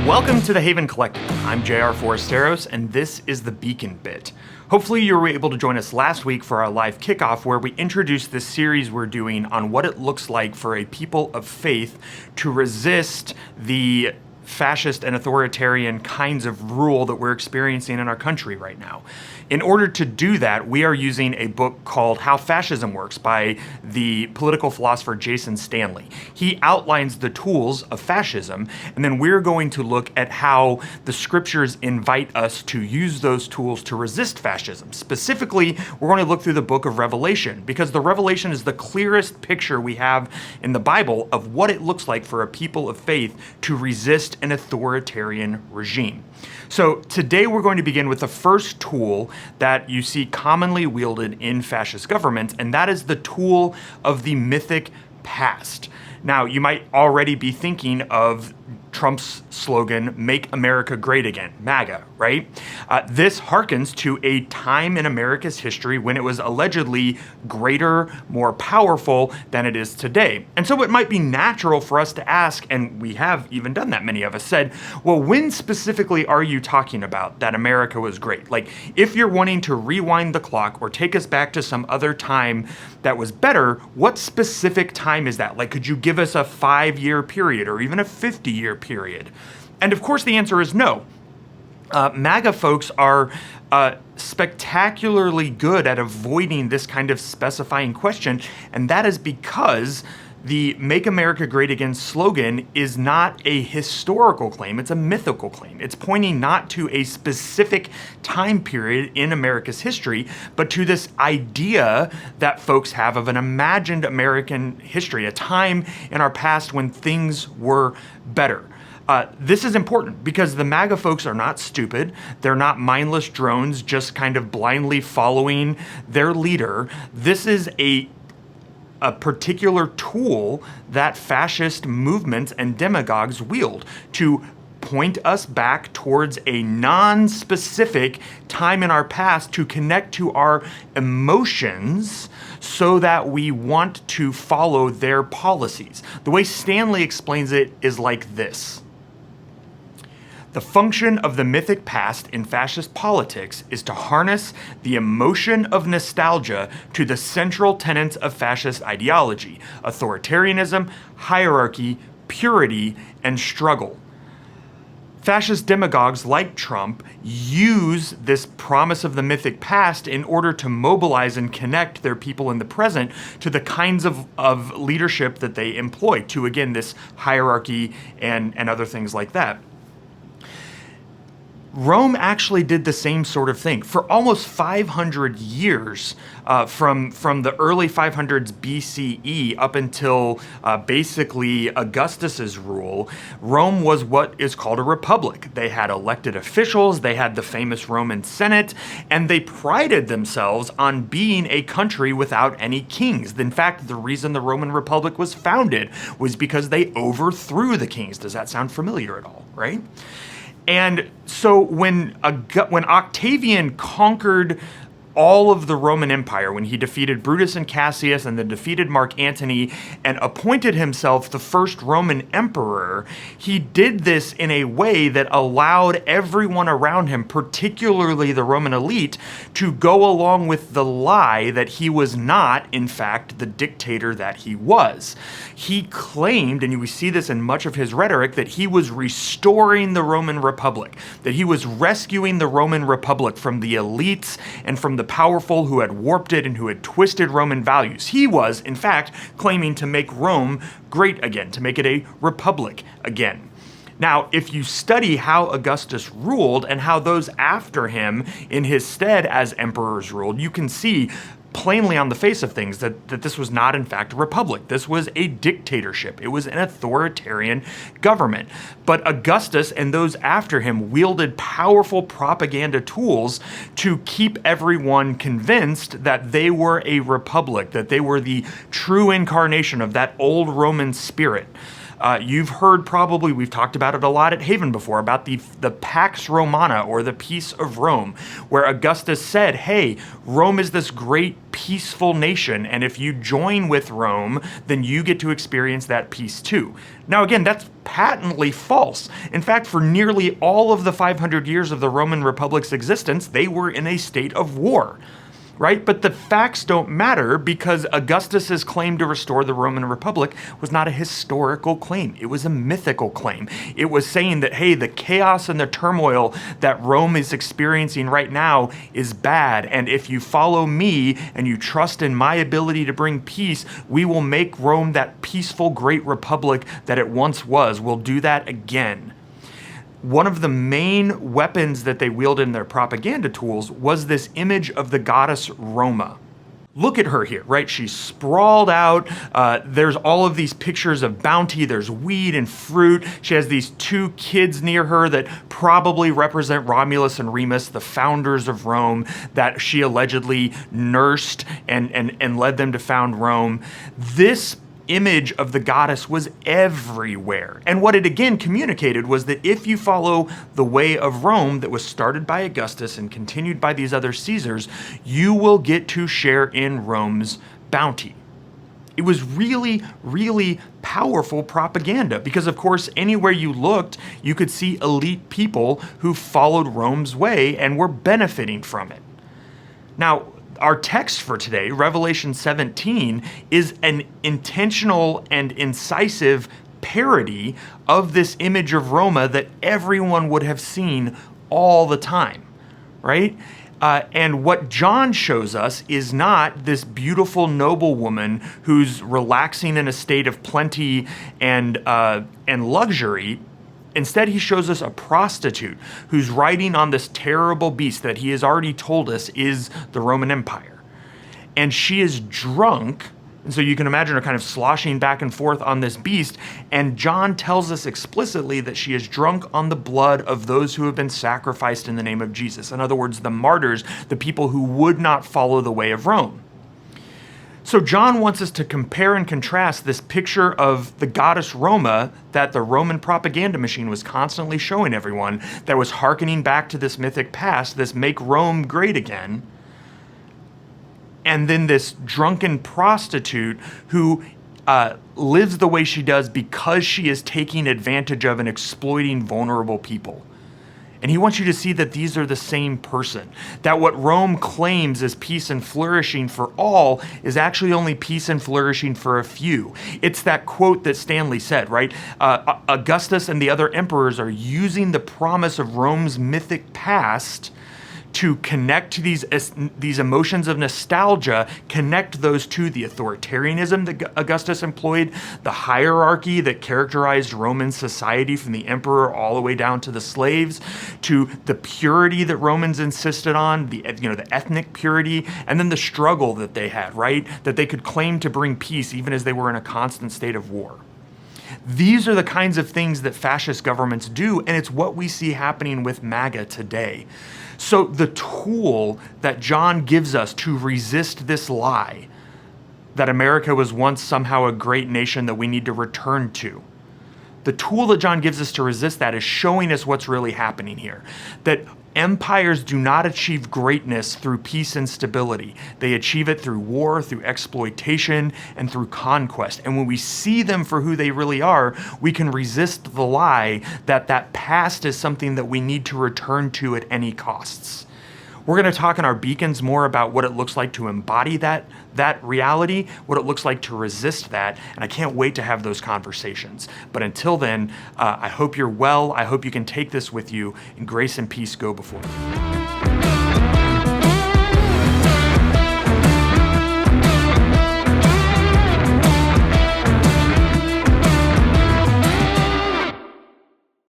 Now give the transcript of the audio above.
Welcome to the Haven Collective. I'm J.R. Forasteros, and this is the Beacon Bit. Hopefully you were able to join us last week for our live kickoff where we introduced this series we're doing on what it looks like for a people of faith to resist the fascist and authoritarian kinds of rule that we're experiencing in our country right now. In order to do that, we are using a book called How Fascism Works by the political philosopher Jason Stanley. He outlines the tools of fascism, and then we're going to look at how the scriptures invite us to use those tools to resist fascism. Specifically, we're going to look through the book of Revelation, because the Revelation is the clearest picture we have in the Bible of what it looks like for a people of faith to resist an authoritarian regime. So today we're going to begin with the first tool that you see commonly wielded in fascist governments, and that is the tool of the mythic past. Now, you might already be thinking of Trump's slogan, "Make America Great Again," MAGA, right? This harkens to a time in America's history when it was allegedly greater, more powerful than it is today. And so it might be natural for us to ask, and we have even done that, many of us said, well, when specifically are you talking about that America was great? Like, if you're wanting to rewind the clock or take us back to some other time that was better, what specific time is that? Like, could you give us a 5-year period or even a 50-year period? And of course the answer is no. MAGA folks are spectacularly good at avoiding this kind of specifying question, and that is because the Make America Great Again slogan is not a historical claim, it's a mythical claim. It's pointing not to a specific time period in America's history, but to this idea that folks have of an imagined American history, a time in our past when things were better. This is important because the MAGA folks are not stupid. They're not mindless drones just kind of blindly following their leader. This is a particular tool that fascist movements and demagogues wield to point us back towards a non-specific time in our past to connect to our emotions so that we want to follow their policies. The way Stanley explains it is like this. The function of the mythic past in fascist politics is to harness the emotion of nostalgia to the central tenets of fascist ideology: authoritarianism, hierarchy, purity, and struggle. Fascist demagogues like Trump use this promise of the mythic past in order to mobilize and connect their people in the present to the kinds of leadership that they employ, to, again, this hierarchy and other things like that. Rome actually did the same sort of thing. For almost 500 years, from the early 500s BCE up until basically Augustus's rule, Rome was what is called a republic. They had elected officials, they had the famous Roman Senate, and they prided themselves on being a country without any kings. In fact, the reason the Roman Republic was founded was because they overthrew the kings. Does that sound familiar at all, right? And so when Octavian conquered all of the Roman Empire, when he defeated Brutus and Cassius and then defeated Mark Antony and appointed himself the first Roman emperor, he did this in a way that allowed everyone around him, particularly the Roman elite, to go along with the lie that he was not, in fact, the dictator that he was. He claimed, and we see this in much of his rhetoric, that he was restoring the Roman Republic, that he was rescuing the Roman Republic from the elites and from the powerful who had warped it and who had twisted Roman values. He was, in fact, claiming to make Rome great again, to make it a republic again. Now, if you study how Augustus ruled and how those after him in his stead as emperors ruled, you can see plainly on the face of things that this was not, in fact, a republic. This was a dictatorship. It was an authoritarian government. But Augustus and those after him wielded powerful propaganda tools to keep everyone convinced that they were a republic, that they were the true incarnation of that old Roman spirit. You've heard probably, we've talked about it a lot at Haven before, about the Pax Romana, or the Peace of Rome, where Augustus said, hey, Rome is this great peaceful nation, and if you join with Rome, then you get to experience that peace too. Now again, that's patently false. In fact, for nearly all of the 500 years of the Roman Republic's existence, they were in a state of war. Right? But the facts don't matter, because Augustus's claim to restore the Roman Republic was not a historical claim. It was a mythical claim. It was saying that, hey, the chaos and the turmoil that Rome is experiencing right now is bad. And if you follow me and you trust in my ability to bring peace, we will make Rome that peaceful great republic that it once was. We'll do that again. One of the main weapons that they wielded in their propaganda tools was this image of the goddess Roma. Look at her here, right? She's sprawled out. There's all of these pictures of bounty. There's weed and fruit. She has these two kids near her that probably represent Romulus and Remus, the founders of Rome, that she allegedly nursed and led them to found Rome. This image of the goddess was everywhere. And what it again communicated was that if you follow the way of Rome that was started by Augustus and continued by these other Caesars, you will get to share in Rome's bounty. It was really, really powerful propaganda, because of course, anywhere you looked, you could see elite people who followed Rome's way and were benefiting from it. Now, our text for today, Revelation 17, is an intentional and incisive parody of this image of Roma that everyone would have seen all the time, right? And what John shows us is not this beautiful noblewoman who's relaxing in a state of plenty and luxury. Instead, he shows us a prostitute who's riding on this terrible beast that he has already told us is the Roman Empire. And she is drunk, and so you can imagine her kind of sloshing back and forth on this beast, and John tells us explicitly that she is drunk on the blood of those who have been sacrificed in the name of Jesus. In other words, the martyrs, the people who would not follow the way of Rome. So John wants us to compare and contrast this picture of the goddess Roma that the Roman propaganda machine was constantly showing everyone, that was hearkening back to this mythic past, this make Rome great again, and then this drunken prostitute who lives the way she does because she is taking advantage of and exploiting vulnerable people. And he wants you to see that these are the same person. That what Rome claims as peace and flourishing for all is actually only peace and flourishing for a few. It's that quote that Stanley said, right? Augustus and the other emperors are using the promise of Rome's mythic past to connect to these emotions of nostalgia, connect those to the authoritarianism that Augustus employed, the hierarchy that characterized Roman society from the emperor all the way down to the slaves, to the purity that Romans insisted on, the ethnic purity, and then the struggle that they had, right? That they could claim to bring peace even as they were in a constant state of war. These are the kinds of things that fascist governments do, and it's what we see happening with MAGA today. So the tool that John gives us to resist this lie that America was once somehow a great nation that we need to return to, the tool that John gives us to resist that is showing us what's really happening here. That empires do not achieve greatness through peace and stability. They achieve it through war, through exploitation, and through conquest. And when we see them for who they really are, we can resist the lie that that past is something that we need to return to at any costs. We're going to talk in our beacons more about what it looks like to embody that reality, what it looks like to resist that, and I can't wait to have those conversations. But until then, I hope you're well. I hope you can take this with you, and grace and peace go before you.